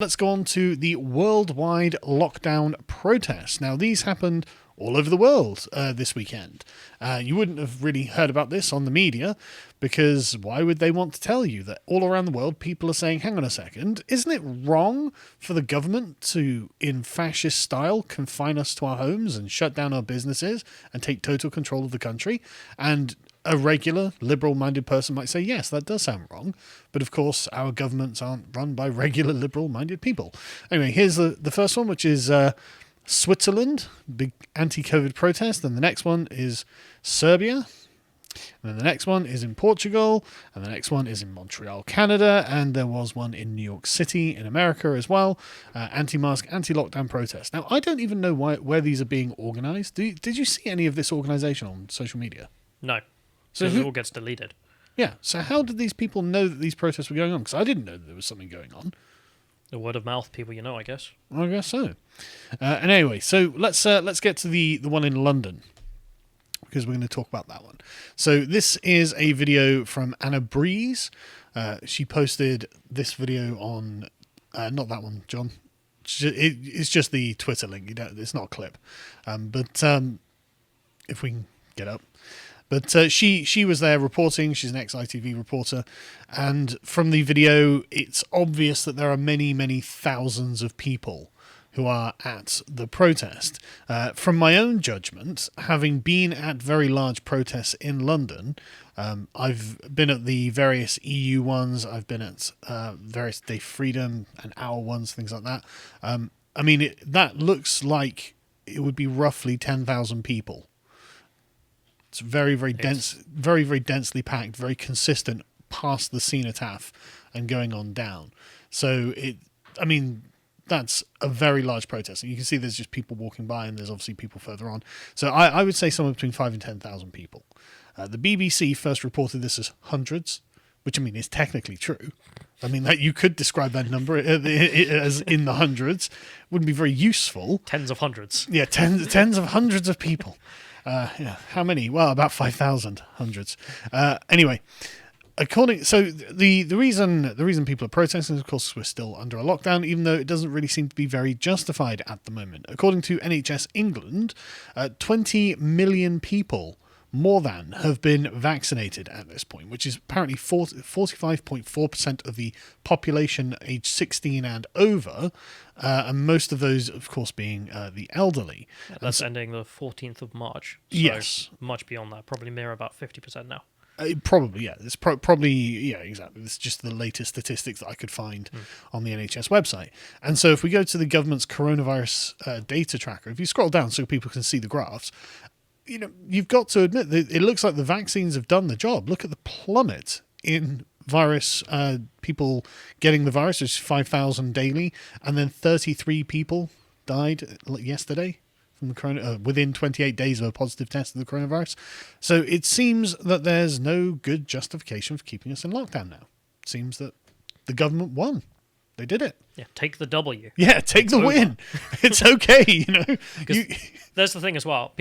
Let's go on to the worldwide lockdown protests. Now, these happened all over the world this weekend. You wouldn't have really heard about this on the media, because why would they want to tell you that all around the world people are saying, hang on a second, isn't it wrong for the government to, in fascist style, confine us to our homes and shut down our businesses and take total control of the country? And a regular liberal-minded person might say, yes, that does sound wrong. But of course, our governments aren't run by regular liberal-minded people. Anyway, here's the first one, which is Switzerland, big anti-COVID protest. Then the next one is Serbia. And then the next one is in Portugal. And the next one is in Montreal, Canada. And there was one in New York City in America as well. Anti-mask, anti-lockdown protest. Now, I don't even know where these are being organised. Did you see any of this organisation on social media? No. So it all gets deleted. Yeah. So how did these people know that these protests were going on? Because I didn't know that there was something going on. The word of mouth, people you know, I guess. I guess so. And anyway, so let's get to the one in London, because we're going to talk about that one. So this is a video from Anna Breeze. She posted this video on not that one, John. It's just the Twitter link. It's not a clip. But if we can get up. But she was there reporting. She's an ex-ITV reporter. And from the video, it's obvious that there are many, many thousands of people who are at the protest. From my own judgment, having been at very large protests in London, I've been at the various EU ones. I've been at various Day Freedom and Our ones, things like that. I mean, that looks like it would be roughly 10,000 people. It's very, very dense, very, very densely packed, very consistent past the cenotaph and going on down. So that's a very large protest. And you can see there's just people walking by, and there's obviously people further on. So I would say somewhere between 5,000 and 10,000 people. The BBC first reported this as hundreds, which I mean is technically true. I mean, that you could describe that number as in the hundreds. Wouldn't be very useful. Tens of hundreds. Yeah, tens of hundreds of people. Yeah, how many? Well, about 5,000 hundreds. Anyway, the reason people are protesting is, of course, we're still under a lockdown, even though it doesn't really seem to be very justified at the moment. According to NHS England, 20 million people more than have been vaccinated at this point, which is apparently 45.4% of the population aged 16 and over, and most of those, of course, being the elderly. Yeah, that's ending the 14th of March. So yes. Much beyond that, probably near about 50% now. Probably, yeah. It's probably, yeah, exactly. This is just the latest statistics that I could find on the NHS website. And so if we go to the government's coronavirus data tracker, if you scroll down so people can see the graphs, you've got to admit that it looks like the vaccines have done the job. Look at the plummet in virus, people getting the virus, which is 5,000 daily, and then 33 people died yesterday from the corona within 28 days of a positive test of the coronavirus. So it seems that there's no good justification for keeping us in lockdown now. It seems that the government won. They did it. Yeah, take the W. Yeah, take the win. It's okay, There's the thing as well.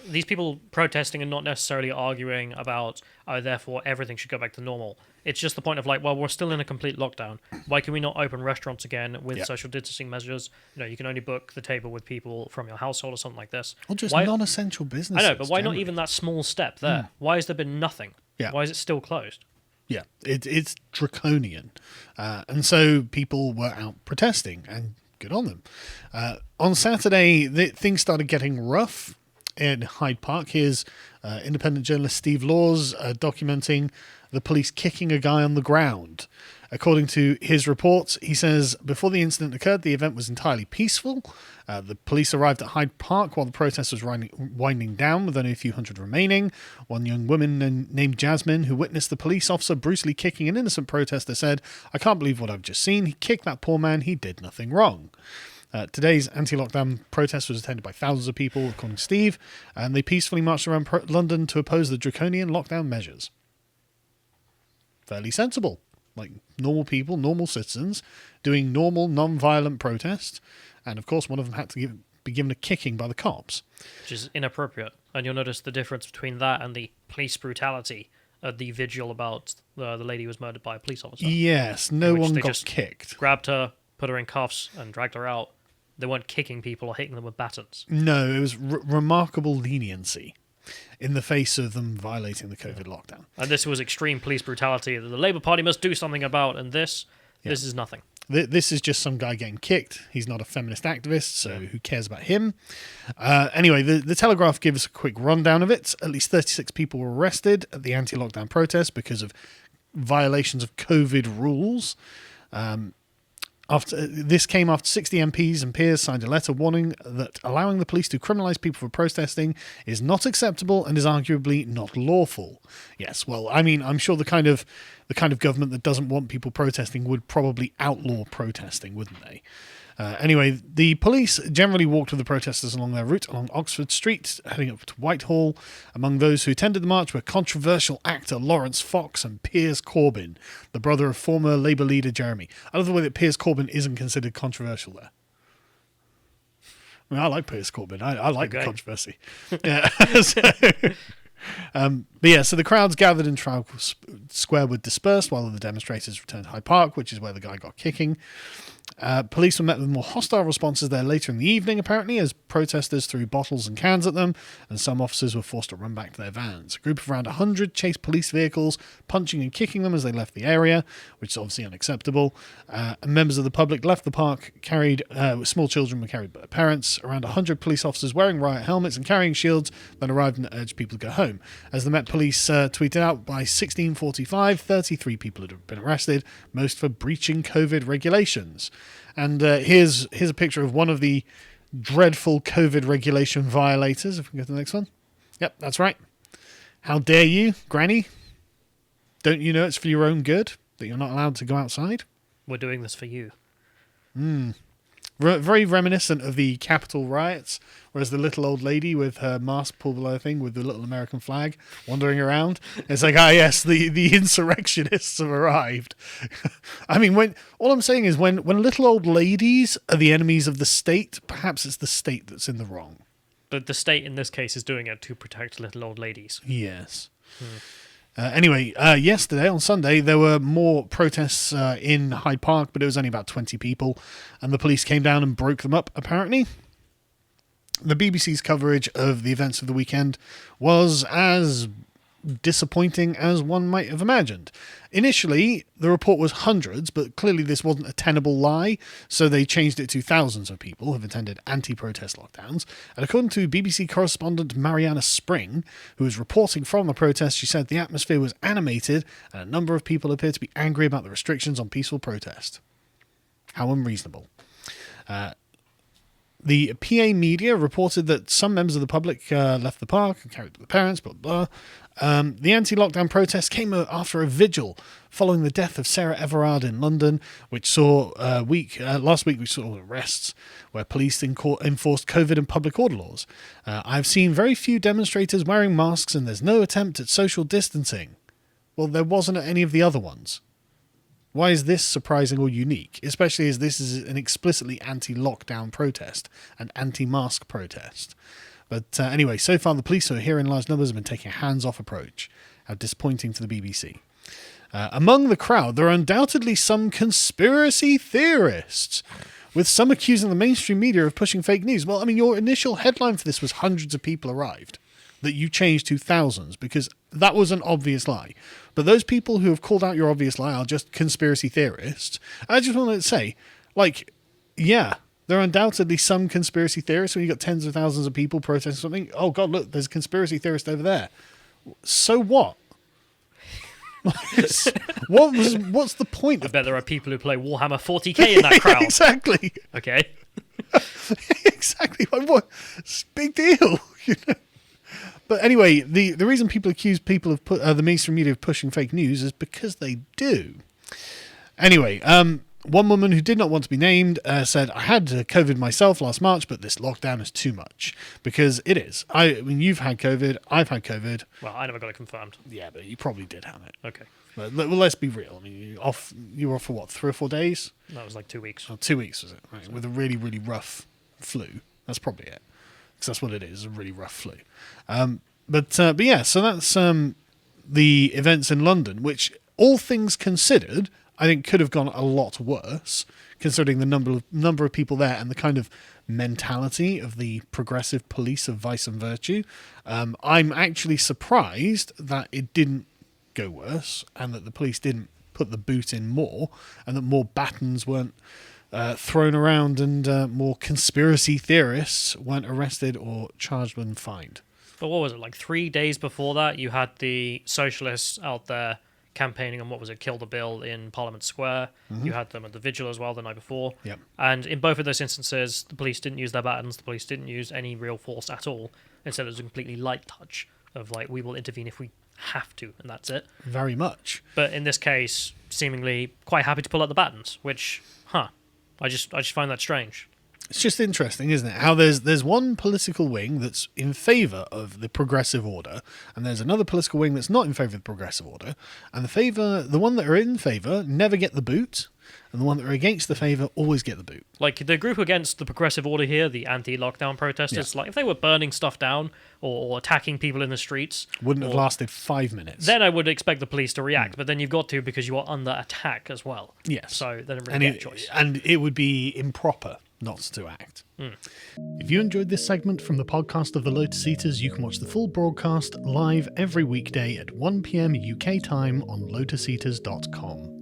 These people protesting and not necessarily arguing about, therefore everything should go back to normal. It's just the point of we're still in a complete lockdown. Why can we not open restaurants again with social distancing measures? You can only book the table with people from your household or something like this. Or just non-essential businesses. I know, but why not even that small step there? Why has there been nothing? Yeah. Why is it still closed? Yeah, it's draconian. And so people were out protesting, and good on them. On Saturday, things started getting rough in Hyde Park. Here's independent journalist Steve Laws documenting the police kicking a guy on the ground. According to his reports, he says, before the incident occurred, the event was entirely peaceful. The police arrived at Hyde Park while the protest was winding down, with only a few hundred remaining. One young woman named Jasmine, who witnessed the police officer brutally kicking an innocent protester, said, "I can't believe what I've just seen. He kicked that poor man. He did nothing wrong." Today's anti-lockdown protest was attended by thousands of people, according to Steve, and they peacefully marched around London to oppose the draconian lockdown measures. Fairly sensible. Like normal people, normal citizens, doing normal, non-violent protest. And, of course, one of them had to be given a kicking by the cops. Which is inappropriate. And you'll notice the difference between that and the police brutality at the vigil about the lady who was murdered by a police officer. Yes, no one got kicked. Grabbed her, put her in cuffs and dragged her out. They weren't kicking people or hitting them with batons. No, it was remarkable leniency in the face of them violating the COVID lockdown. And this was extreme police brutality that the Labour Party must do something about, and this is nothing. This is just some guy getting kicked. He's not a feminist activist, so who cares about him? Anyway, the Telegraph gives a quick rundown of it. At least 36 people were arrested at the anti-lockdown protest because of violations of COVID rules. This came after 60 MPs and peers signed a letter warning that allowing the police to criminalise people for protesting is not acceptable and is arguably not lawful. Yes, well, I mean, I'm sure the kind of government that doesn't want people protesting would probably outlaw protesting, wouldn't they? Anyway, the police generally walked with the protesters along their route along Oxford Street, heading up to Whitehall. Among those who attended the march were controversial actor Lawrence Fox and Piers Corbyn, the brother of former Labour leader Jeremy. I love the way that Piers Corbyn isn't considered controversial there. I mean, I like Piers Corbyn. I like the controversy. Yeah. So the crowds gathered in Trafalgar Square were dispersed while the demonstrators returned to Hyde Park, which is where the guy got kicking. Police were met with more hostile responses there later in the evening, apparently, as protesters threw bottles and cans at them, and some officers were forced to run back to their vans. A group of around 100 chased police vehicles, punching and kicking them as they left the area, which is obviously unacceptable. And members of the public left the park, small children were carried by their parents. Around 100 police officers wearing riot helmets and carrying shields then arrived and urged people to go home. As the Met Police tweeted out, by 16:45, 33 people had been arrested, most for breaching COVID regulations. And here's a picture of one of the dreadful COVID regulation violators. If we can go to the next one. Yep, that's right. How dare you, Granny? Don't you know it's for your own good that you're not allowed to go outside? We're doing this for you. Very reminiscent of the Capitol riots, whereas the little old lady with her mask pulled below thing with the little American flag wandering around. It's like, yes, the insurrectionists have arrived. I mean, all I'm saying is when little old ladies are the enemies of the state, perhaps it's the state that's in the wrong. But the state in this case is doing it to protect little old ladies. Yes. Anyway, yesterday, on Sunday, there were more protests in Hyde Park, but it was only about 20 people, and the police came down and broke them up, apparently. The BBC's coverage of the events of the weekend was as disappointing as one might have imagined. Initially, the report was hundreds, but clearly this wasn't a tenable lie, so they changed it to thousands of people have attended anti-protest lockdowns. And according to BBC correspondent Mariana Spring, who was reporting from the protest, she said the atmosphere was animated and a number of people appeared to be angry about the restrictions on peaceful protest. How unreasonable. The PA media reported that some members of the public left the park and carried the parents, blah, blah. The anti-lockdown protest came after a vigil following the death of Sarah Everard in London, which saw last week we saw arrests where police enforced COVID and public order laws. I've seen very few demonstrators wearing masks and there's no attempt at social distancing. Well, there wasn't at any of the other ones. Why is this surprising or unique, especially as this is an explicitly anti-lockdown protest, an anti-mask protest? But anyway, so far the police who are here in large numbers have been taking a hands-off approach. How disappointing to the BBC. Among the crowd, there are undoubtedly some conspiracy theorists, with some accusing the mainstream media of pushing fake news. Well, I mean, your initial headline for this was hundreds of people arrived, that you changed to thousands, because that was an obvious lie. But those people who have called out your obvious lie are just conspiracy theorists. I just want to say, there are undoubtedly some conspiracy theorists when you've got tens of thousands of people protesting something. Oh, God, look, there's a conspiracy theorist over there. So what? What's the point? I bet there are people who play Warhammer 40k in that crowd. Exactly. Okay. Exactly. What? It's a big deal. But anyway, the reason people accuse people of the mainstream media of pushing fake news is because they do. Anyway, one woman who did not want to be named said, I had COVID myself last March, but this lockdown is too much. Because it is. I mean, you've had COVID. I've had COVID. Well, I never got it confirmed. Yeah, but you probably did have it. Okay. But, well, let's be real. I mean, you were off for what, 3 or 4 days? That was like 2 weeks. Oh, 2 weeks, was it? Right. With a really, really rough flu. That's probably it. Because that's what it is, a really rough flu. But yeah, so that's the events in London, which, all things considered, I think could have gone a lot worse, considering the number of people there and the kind of mentality of the progressive police of vice and virtue. I'm actually surprised that it didn't go worse and that the police didn't put the boot in more and that more batons weren't thrown around and more conspiracy theorists weren't arrested or charged and fined. But what was it, like 3 days before that, you had the socialists out there campaigning on, what was it, Kill the Bill in Parliament Square. You had them at the vigil as well the night before. Yep. And in both of those instances, the police didn't use their batons, the police didn't use any real force at all. Instead, it was a completely light touch of, like, we will intervene if we have to, and that's it. Very much. But in this case, seemingly quite happy to pull out the batons, which, I just find that strange. It's just interesting, isn't it? How there's one political wing that's in favour of the progressive order, and there's another political wing that's not in favour of the progressive order, and the one that are in favour never get the boot, and the one that are against the favour always get the boot. Like, the group against the progressive order here, the anti-lockdown protesters, like, if they were burning stuff down or attacking people in the streets... Wouldn't have lasted 5 minutes. Then I would expect the police to react, but then you've got to because you are under attack as well. Yes. So they don't really get a choice. And it would be improper not to act. If you enjoyed this segment from the podcast of the Lotus Eaters, you can watch the full broadcast live every weekday at 1 p.m. UK time on lotuseaters.com.